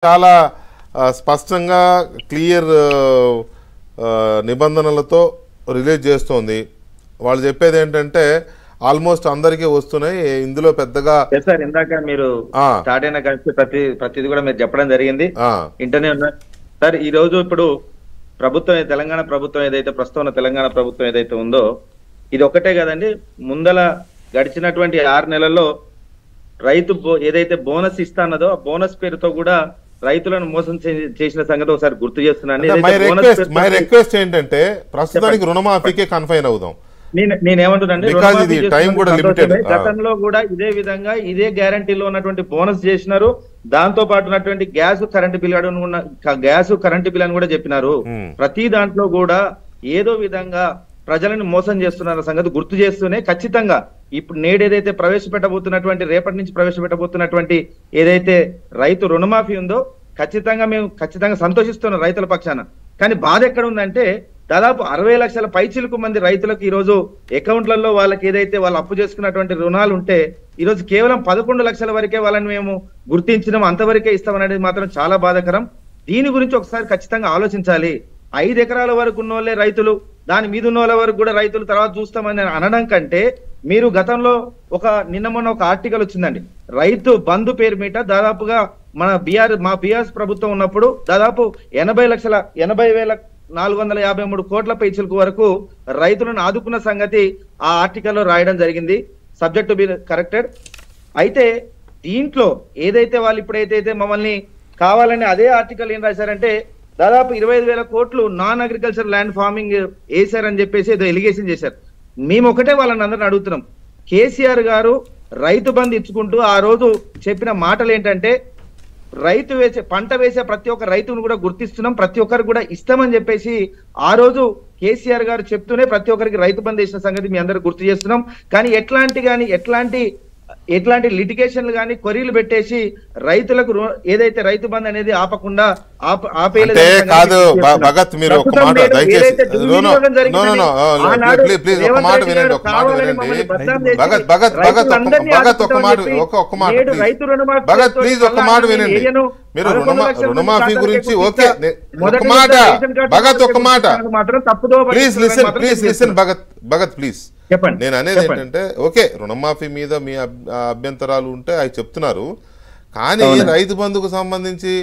చాలా స్పష్టంగా clear నిబంధనలతో release చేస్తోంది. వాళ్ళు చెప్పేది ఏంటంటే ఆల్మోస్ట్ అందరికీ వస్తున్నాయి. ఇందులో పెద్దగా సార్ ఇందాక మీరు స్టార్ట్ అయిన కలిసి ప్రతిది కూడా మీరు చెప్పడం జరిగింది. ఇంటర్నే ఉన్నా సార్. ఈ రోజు ఇప్పుడు ప్రభుత్వం తెలంగాణ ప్రభుత్వం ఏదైతే ప్రస్తుతం ఉన్న తెలంగాణ ప్రభుత్వం ఏదైతే ఉందో ఇది ఒకటే కదండి. ముందల గడిచినటువంటి 6 నెలల్లో రైతు ఏదైతే బోనస్ ఇస్తానదో ఆ బోనస్ పేరుతో కూడా రైతులను మోసం చేసిన సంగతి ఒకసారి గుర్తు చేస్తున్నాను. మై రిక్వెస్ట్ ఏంటంటే ప్రస్తుతానికి రుణమాఫీకే కన్ఫైన్ అవుదాం. నేనేమంటున్నానండి, గతంలో కూడా ఇదే విధంగా ఇదే గ్యారంటీలో ఉన్నటువంటి బోనస్ చేసినారు. దాంతో పాటు ఉన్నటువంటి గ్యాస్ కరెంటు బిల్ అని కూడా చెప్పినారు. ప్రతి దాంట్లో కూడా ఏదో విధంగా ప్రజలను మోసం చేస్తున్న సంగతి గుర్తు చేస్తూనే ఖచ్చితంగా ఇప్పుడు నేడేదైతే ప్రవేశపెట్టబోతున్నటువంటి రేపటి నుంచి ప్రవేశపెట్టబోతున్నటువంటి ఏదైతే రైతు రుణమాఫీ ఉందో మేము ఖచ్చితంగా సంతోషిస్తున్నాం రైతుల పక్షాన. కానీ బాధ ఎక్కడ ఉందంటే దాదాపు 60 లక్షల పైచిలకు మంది రైతులకు ఈ రోజు అకౌంట్లలో వాళ్ళకి ఏదైతే వాళ్ళు అప్పు చేసుకున్నటువంటి రుణాలు ఉంటే ఈ రోజు కేవలం 11 లక్షల వరకే వాళ్ళని మేము గుర్తించినాం, అంతవరకే ఇస్తామనేది మాత్రం చాలా బాధాకరం. దీని గురించి ఒకసారి ఖచ్చితంగా ఆలోచించాలి. 5 ఎకరాల వరకు ఉన్న వాళ్ళే రైతులు, దాని మీద ఉన్న వాళ్ళ వరకు కూడా రైతులు తర్వాత చూస్తామని అనడం కంటే మీరు గతంలో నిన్న మొన్న ఒక ఆర్టికల్ వచ్చిందండి. రైతు బంధు పేరు మీద దాదాపుగా మా బీఆర్ఎస్ ప్రభుత్వం ఉన్నప్పుడు దాదాపు 80,453 కోట్ల పైసలకు వరకు రైతులను ఆదుకున్న సంగతి ఆ ఆర్టికల్లో రాయడం జరిగింది. Subject to be corrected. అయితే దీంట్లో ఏదైతే వాళ్ళు ఇప్పుడైతే మమ్మల్ని కావాలని అదే ఆర్టికల్ ఏం రాశారంటే దాదాపు 25,000 కోట్లు నాన్ అగ్రికల్చర్ ల్యాండ్ ఫార్మింగ్ వేశారని చెప్పేసి ఏదో ఎలిగేషన్ చేశారు. మేము ఒకటే వాళ్ళని అందరిని అడుగుతున్నాం, కేసీఆర్ గారు రైతు బంధు ఇచ్చుకుంటూ ఆ రోజు చెప్పిన మాటలు ఏంటంటే పంట వేసే ప్రతి ఒక్క రైతును కూడా గుర్తిస్తున్నాం, ప్రతి ఒక్కరికి కూడా ఇస్తామని చెప్పేసి ఆ రోజు కేసీఆర్ గారు చెప్తూనే ప్రతి ఒక్కరికి రైతు బంధు వేసిన సంగతి మీ అందరూ గుర్తు చేస్తున్నాం. కానీ ఎట్లాంటి లిటిగేషన్లు కానీ కొరీలు పెట్టేసి రైతులకు ఏదైతే రైతు బంధు అనేది ఆపకుండా కాదు. భగత్ మీరు ఒక మాట దయచేసి మీరు రుణమాఫీ గురించి ఓకే ఒక మాట భగత్ ఒక మాట ప్లీజ్ లిసన్ భగత్ ప్లీజ్ చెప్పండి. నేను అనేది ఏంటంటే ఓకే రుణమాఫీ మీద మీ అభ్యంతరాలు ఉంటే అవి చెప్తున్నారు, కానీ రైతు బంధుకు సంబంధించి